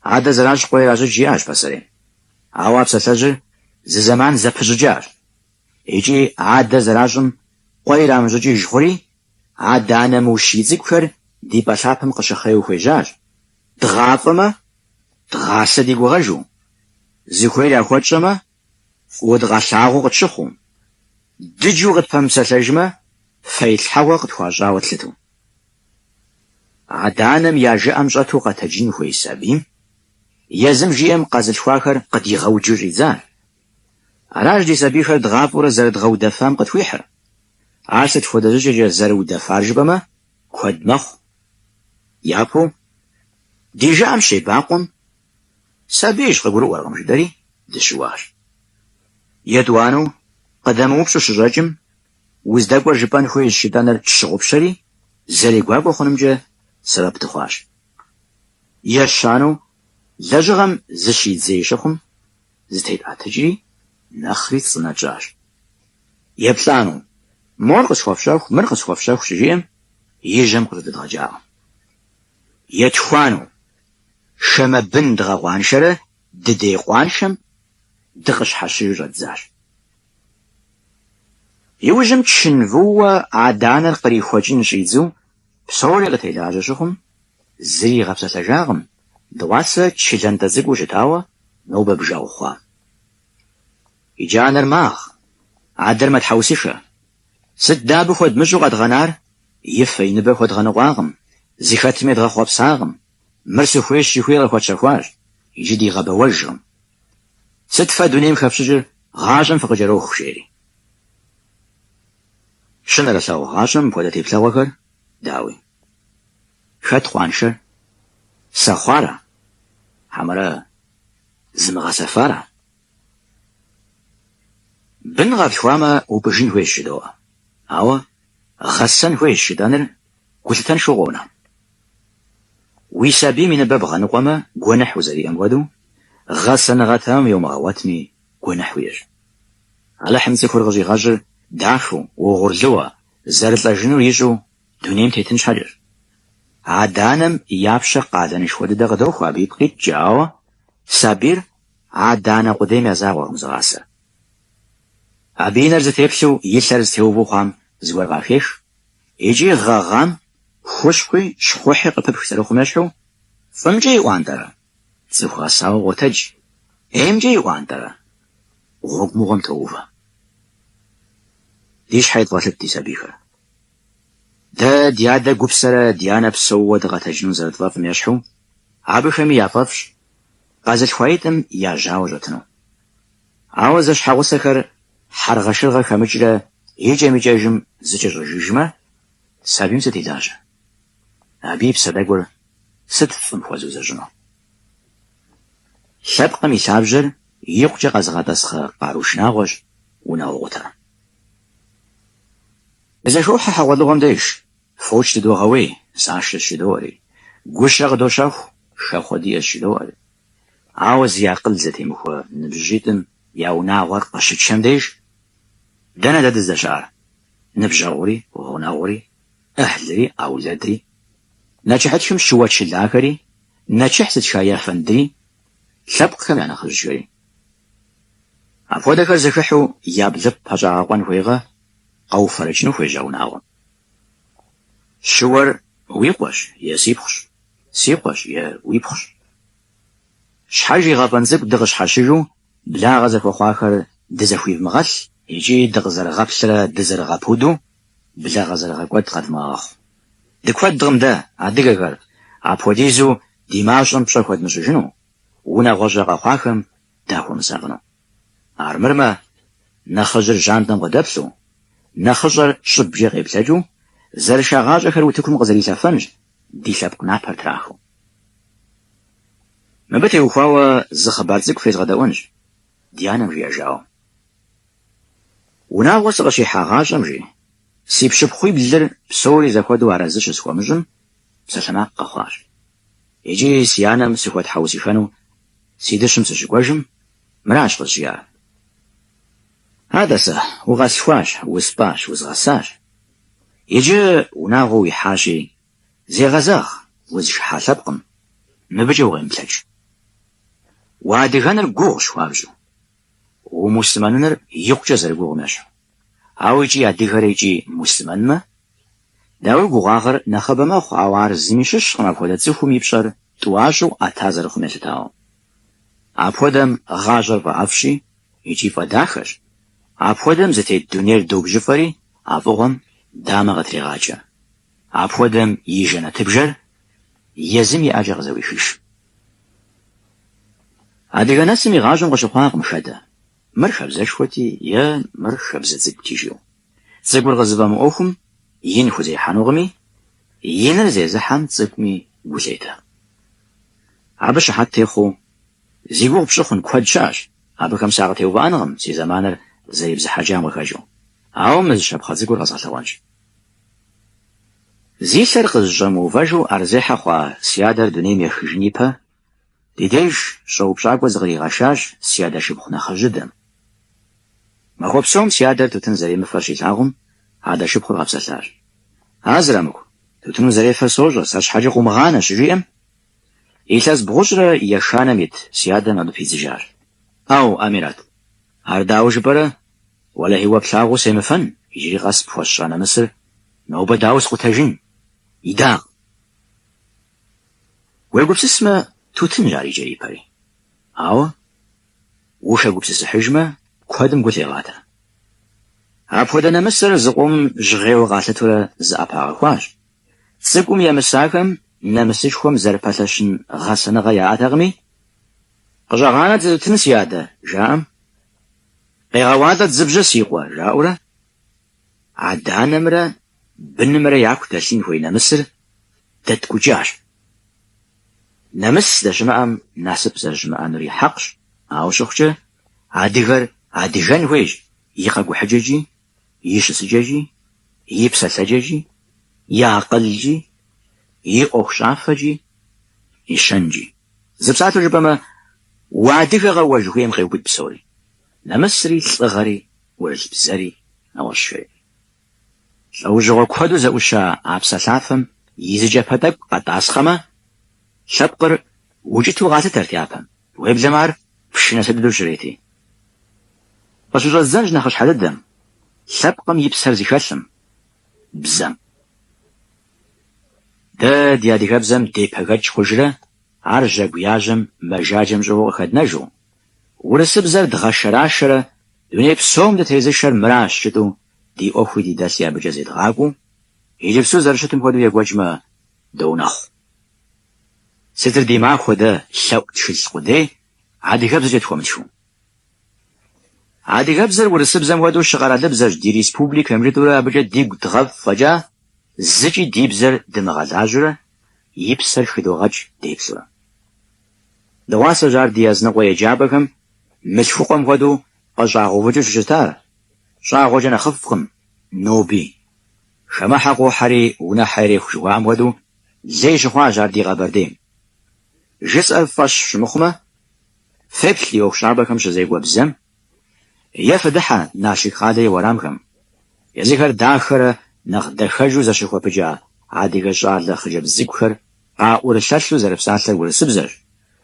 عادة زراج قوي راجل جياش بسري عواب سلجر زي زمان زبججار يجي عادة زراجم قوي رامجي جخوري عادة أنا موشيزك فر دي بشابهم قشخي وخيجار دغافما دغاسة دي غجو زخوري أخوتشما ودغاشاغو قتشخو دجو قد فمسلجما فيتحوى قد خواجا وتلتو عدانم ياجي أمجاتو قتجين خوي سابيم يزم جيم قازل شواخر قد يغوجو ريزان عراج دي سابيخر دغابورة زرد غو دفام قد ويحر عاشت فودجي زرو دفارج بما كود مخ يابو ديجا أمشي باقون سابيش غبرو ورغم جدري دشواش يدوانو قدمو بشو شراجم وزدقوا جبان خوي الشيطان تشغب شري زري قوابو خنمجا سبب تخواش يشانو لجغم زشي زيشخم زتيت اتجري نخريت صناجاش يبلانو مرقص خوفشاوخ مرقص خوفشاوخ شجيم يجم قرد دغجاو يتخوانو شما بن دغوان شره ددي قوانشم دغش حشي رزاش يوجم تشنفوا عدانا القري خوجين شيزو بصوري غتيلاجا شخم زي غبسة سجاغم دواسة تشيلان تزيقو جتاوا نوبة بجاو خوا يجانا الماخ عدر ما تحوسيشا ست دابو خود مجو غد غنار يفاي نبا خود غنواغم زي خاتمي دغا خواب ساغم مرسو خويش يخوي غخوات شخواج يجي دي غابا وجغم ست فادونيم خفشجر غاجم فقجرو خشيري شنو رساو غاجم بودتي بلاوكر داوي خد خوانشر سخوارا حمرا زمغا سفارا بن غاب شواما وبجين هوي الشدوة أو غسن هوي الشدانر قلتن شغونا ويسابي من باب غنقوما قونح وزري أمودو غسن غتام يوم غواتني قونح وير على حمزي خرغجي غاجر داشو وغرزوا زارت لجنو يجو دونيم تيتن شجر عدانم يابشا قادن شود دغدو خوابي بقيت جاوا سابير عدانا قديم يزاغو مزغاسة أبينر زتيبسو يسرز تيوبو خام زوار غافيش يجي غاغام خوشخوي شخوحي قبب خسرو خمشو فمجي واندرا زخواساو غوتج امجي واندرا غوب مغم توفا ديش حيط غاتلت دي سابيخر دا ديادا قبسرة ديانا بسوة دغا تجنون زرد ضاف ميشحو عابو خمي ياففش قازل خوايتم يا جاو جتنو عاوزش حاو سكر حرغشرغ خمجرة يجا مجاجم زجر جيجمة سابيم زدي داجة أبيب سدقور ست فنخوزو زجنو سابقا ميسابجر يقجا قزغا دسخ قاروش ناغوش وناوغوتا إذا شوحا حوالوغم ديش فوش تدو غوي ساشت الشدوري قوشاق دو شاخ شاخو دي الشدوري عاوز ياقل زتي مخوا نبجيتم ياو ناغور قشت شمديش دانا داد الزجار نبجاوري وغناوري أهلري أولادري ناجحتكم شوات شلاكري ناجحت شايا فندري سبق كمان خرجوري عفوا دكر زكحو يابلب هجاقوان ويغا أو فرجنو في جاوناون شور ويقوش يا سيبخش سيبخش يا ويبخش شحاجي غابن زب دغش حاشيجو بلا غزك وخاخر دزخوي مغش يجي دغزر غابسرا دزر غابودو بلا غزر غاقوات قد ماخ دكوات دغم دا عدقاقر عبوديزو ديماشن بشاكوات مشجنو ونا غوجا غاقاخم داخو مساغنو عرمرما نخجر جاندم غدبسو نخجر شبجي غيبتاجو زرشا غاجا كروتكم غزري سافنج دي سابقنا برتراخو ما بتي وخاوة زخبارتك فيز غداونج ديانا مجي أجاو ونا وصغ شي حاغاجا مجي سيب شبخوي بلر بسوري زاكودو عرازش سخوا مجم سلما قخواش يجي سيانم سخوات حوسي فانو سيدشم سشقواجم مراش غزيار هذا سه وغاسفاش وسباش وزغساش يجي وناغو يحاشي زي غزاخ وزش حاسبقم مبجو غيمتلج وادغانر گوغش خوابجو و مسلمانانر یقچه زر گوغمش اویجی ادغاریجی مسلمان ما داور گوغاغر نخبما خوار زمیشش خما خود څخه میبشر تواشو اتازر خمستاو اپودم غاجر و افشی یجی فداخش اپودم زته دنیر دوبجفری افوغم دامغه تریغاچه اپودم یجنه تبجر یزمی اجغ زویشش ادغانا سمی غاجم قشخواق مشده مرخب زشوتی یا مرخب زتیجو زګور غزبام اوخم ين خوزي حنوغمي ينر زي زحام تسكمي وزيتا عبش حتى يخو زيغوغ بشخن كواد شاش عبا كم ساعة يوبانغم سي زمانر زي بزحاجان وخاجو او مزشاب خاد زيغور غزال توانج زي سرق الجمو فاجو ارزيحا خوا سيادر دونيم يخجني با ديديش شو بشاق وزغري غشاش سيادر شبخنا خجدم ما خو بسوم سيادر توتن زي مفرشي تاغم هذا شبخ غبسسار هازرمكو تتنو زريفة سوجة ساش حاجة قمغانة شجيئم إيساس بغجرة يشانميت سيادة ما بفيزجار أو أميرات هرداوش برا ولا هو بلاغو سيمفن يجري غصب فوشانا مصر نوبة داوس قتاجين يداغ ويقول بسسمة توتن جاري جري باري أو وش أقول بسس حجمة كودم قلت إغاتا أبودنا مصر زقوم جغيو غالتورا زأباغواش تسقوم يا مساكم نمسشكم زرباتشن غاسنا غيا أتغمي قجاغانا تنسيادة جام قيغوادا تزبجة سيقوا جاورا عدانا مرا بنمرا ياكو تاسين خوينا مصر تتكو جاش نمس دجمعام ناسب زجمعان ري حقش أو شخشة عادغان خويش يقاقو حجاجي يش سجاجي يبسا سجاجي يعقلجي يقوخشافجي يشنجي زبساتو جبما وعدغا غواجوهم غيوبت بسوري نمسري صغري ورجبزري نوشري لو جغو كودو زاوشا عبسا ثافم يزجا فتك قد أسخما شبقر وجدتو غازة ترتيابم ويبزمار بشنا سددو جريتي بس وجد الزنج نخش حددم سبقم يبسر زيخسم بزم دا ديادي غبزم دي بغج خجرة عرجا قياجم مجاجم جو خدنجو ورسبزر دغشراشرة دوني بسوم دا تيزشر مراش شدو دي اوخو دي داسيا بجازي دغاقو يجبسو زرشتم خودو يقوجما دونخ ستر دي ما خودا شوق تشيز خودي عادي غبزة تخومتشو عادي غبزر ورسبزم ودو شغالة بزر دي ريسبوبليك امريدورا بجا دي قدغب فجا زجي دي بزر دمغالاجرة يبسر خدوغاج دي بزر دواسا جار دي ازنقو يجابكم مشفوقم ودو قجاغو وجو شجتار شاغو جنا خفقم نوبي شما حقو حري ونا حري خشوام ودو زي شخوا جار دي غبردين جس الفش شمخمة فبت ليوخ شعبكم شزي وبزم يفدحا ناشي خادي ورامكم يزيكر داخر نخدخجو زشخوا بجا عادي غشار لخجب زيكر ورشاشلو زربساتر ورسبزر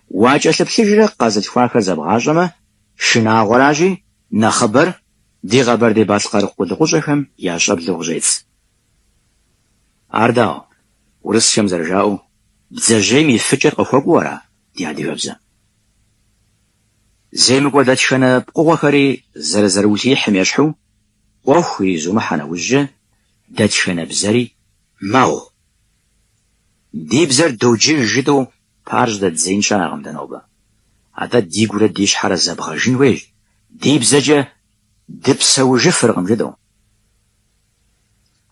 واجه لبسجرة قازل فاكر زبغاجمة شنا غراجي نخبر دي غبر دي باسقار قد غجكم يا شب لغجيتس عرداو ورسشم زرجاو بزرجيمي فجر قفوق دي عادي غبزة زي مقودات شنا بقوة زرزروتي حميشحو وخوي زمحنا وجه دات شنا بزري ماو دي بزر دوجي جدو پارج دات زين شنا غمدنوبا عدا دي قولة ديش حرا زبغاجين ويج دي بزجة دبسا وجفر غمجدو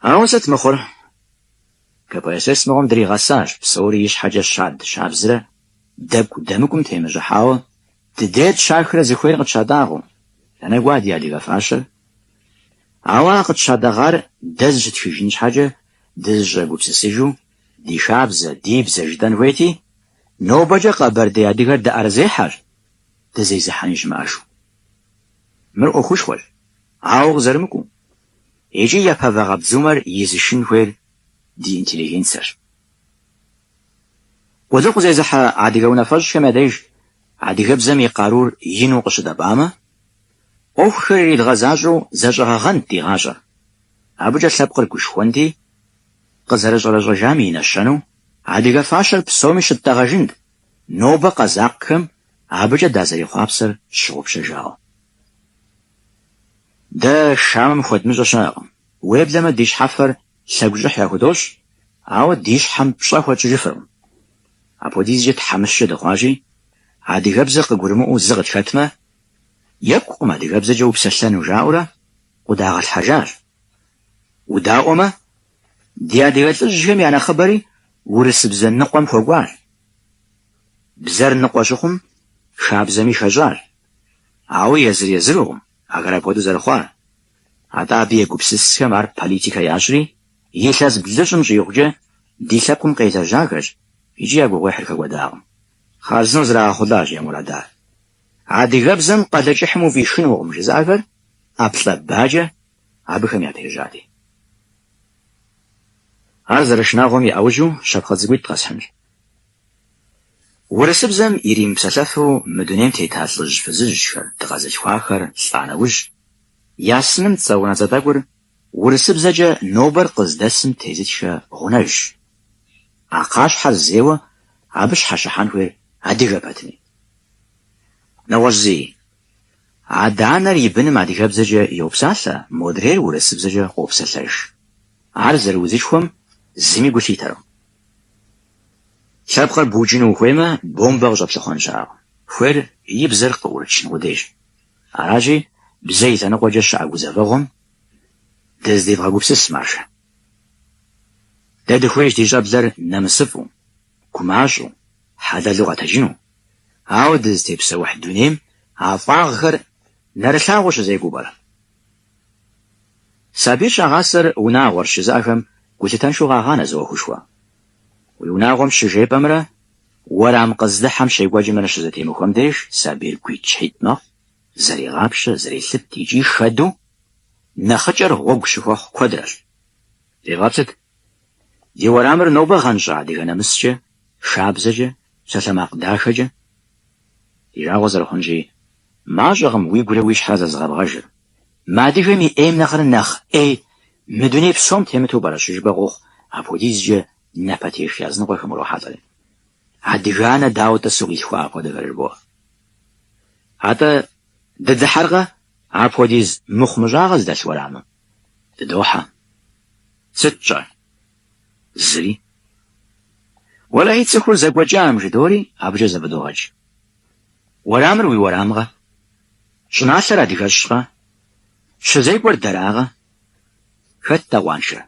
عاوزت مخور كبايسس مغم دري غساج بسوري يش حاجة شاد شابزرة دبكو دمكم تيمجا حاوة تديت شاكرة زخوير قد شاداغو لأنا قواد يالي غفاشر عوا قد شاداغار دزجت في جنش حاجة دزجة بوبسسيجو دي شابزة دي بزجدان ويتي نو بجا قبر دي عديغر دا أرزي حاج دزي زحانيش معاشو مرقو خوشوال عاوغ زرمكو يجي يبا وغب زمر يزشن وير دي انتليجنسر ودوق زي زحا عديغونا فج كما ديج адыгэбзэм и къарур ину къыщыдэбамэ, ӏуэхухэр иридгъэзащӏэу зэщӏэгъэгъэнт ди гъащӏэр. Абыкӏэ лъэпкъыр гушхуэнти, къызэрыщӏэрэщӏэжам и нэщэну, адыгэ фащэр псоми щыттӏэгъэжынт, нобэ къэзакъхэм абыкӏэ дазэрихъуапсэр щыгъупщэжауэ. Дэ шамым хуэдмыщӏэ щыӏэкъым. Уеблэмэ ди щхьэфэр лъэгущӏыхь яхудощ, ауэ ди щхьэм пщӏэ хуэкӏыжыфыркъым. Апхуэдизкӏэ тхьэмыщкӏэ дыхъуажи, адыгэбзэр къыгурымыӏуэу зы къытхэтмэ, екӏукъым адыгэбзэкӏэ упсэлъэну жаӏэурэ къудагъэлъхьэжащ. Удаӏуэмэ, ди адыгэ лӏыжьхэм я нэхъыбэри урысыбзэ ныкъуэм хуэкӏуащ. Бзэр ныкъуэ щыхъум, хабзэми хэщӏащ. Ауэ езыр-езырукъым, ахэр апхуэдэу зэрыхъуар. АтӀэ абы егупсысхэм ар политикэ ящӏри, илъэс блыщӏым щӏигъукӏэ ди лъэпкъым къелэжьахэщ икӏи я гугъуехьыр хэкӏуэдакъым. Хъарзынэу зрагъэхъулащ емурадар. Адыгэбзэм къэлэкӏыхьым увишынукъым жызыӏэхэр ӏэплӏэ баджэ абыхэм ятежьати. Ар зэрышынагъуэм иӏэужьу щапхъэ цӏыкӏуитӏ къэсхьынщ. Урысыбзэм иримыпсэлъэфу мы дунейм тета лӏыжь-фызыжьхэр, дыгъэзылъхуахэр, лӏа нэужь, я сыным цӏэ унэцӏэ тӏэкӏур урысыбзэкӏэ нобэр къыздэсым тезытшэ гъунэжщ. А къащхьэр зейуэ абы щхьэщыхьэн хуейр адыгэ пэтми. Нэгъуэщӏ зыи, адэ-анэр и быным адыгэбзэкӏэ йопсалъэ, модрейр урысыбзэкӏэ къопсэлъэж. Ар зэрыузышхуэм зыми гу лъитэркъым. Лъэпкъыр букӏыну ухуеймэ, бомбэ къыщӏэплъыхъуэн щыӏэкъым. Хуейр и бзэр къыурычын къудейщ. Аращи, бзэ и лъэныкъуэкӏэ щыӏэ гузэвэгъуэм дыздевгъэгупсыс маршэ. Дэ дыхуейщ ди щӏэблэр нэмысыфӏу, гумащӏэу, хьэлэлу къэтэджыну. Ауэ дызытепсэухь дунейм а фӏагъхэр нэрылъагъуэ щызекӏуэпӏэр. Сабийр щагъасэр унагъуэрщ жызыӏэхэм гулъытэншэу къагъанэ зыуэхушхуэ. Уи унагъуэм щыжепӏэмрэ, уэрам къыздыхьэм щекӏуэкӏымрэ щызэтемыхуэм деж сабийр гуитӏ-щхьитӏ мэхъу, зэригъапщэ, зэрилъыт икӏи хэду нэхъыкӏэр гъуэгу щыхуэхъу куэдращ. Зевгъэпсыт, ди уэрамыр нобэ гъэнщӏэ адыгэ нэмыскӏэ, шабзэкӏэ, псалъэмакъ дахэкӏэ. Ди жагъуэ зэрыхъунщи, мащӏэкъым уи гурэ уи щхьэ зэзгъэбгъэжыр. Мы адыгэм и ӏейм нэхърэ нэхъ ӏей мы дуней псом темыту бэрэщыжыпӏэ къохъу апхуэдизкӏэ напэтеж языныкъуэхэм урохьэлӏэри. Адыгэ анэ дауэ тӏысу къилъхуа апхуэдэхэр жыбо. Атӏэ дыдыхьэркъэ апхуэдиз мыхъумыщӏагъэ здэлъ уэрамым? Дыдохьэ. Сыт щӏэ? Зыри. Уэлэхьи цӏыхур зэкӏуэкӏам жыдори абыкӏэ зэбыдогъэкӏ. Уэрамыр уи уэрамгъэ? Щӏыналъэр адыгэщӏкъэ? Щызекӏуэр дэрагъэ? Хэт дэгъуаншэр?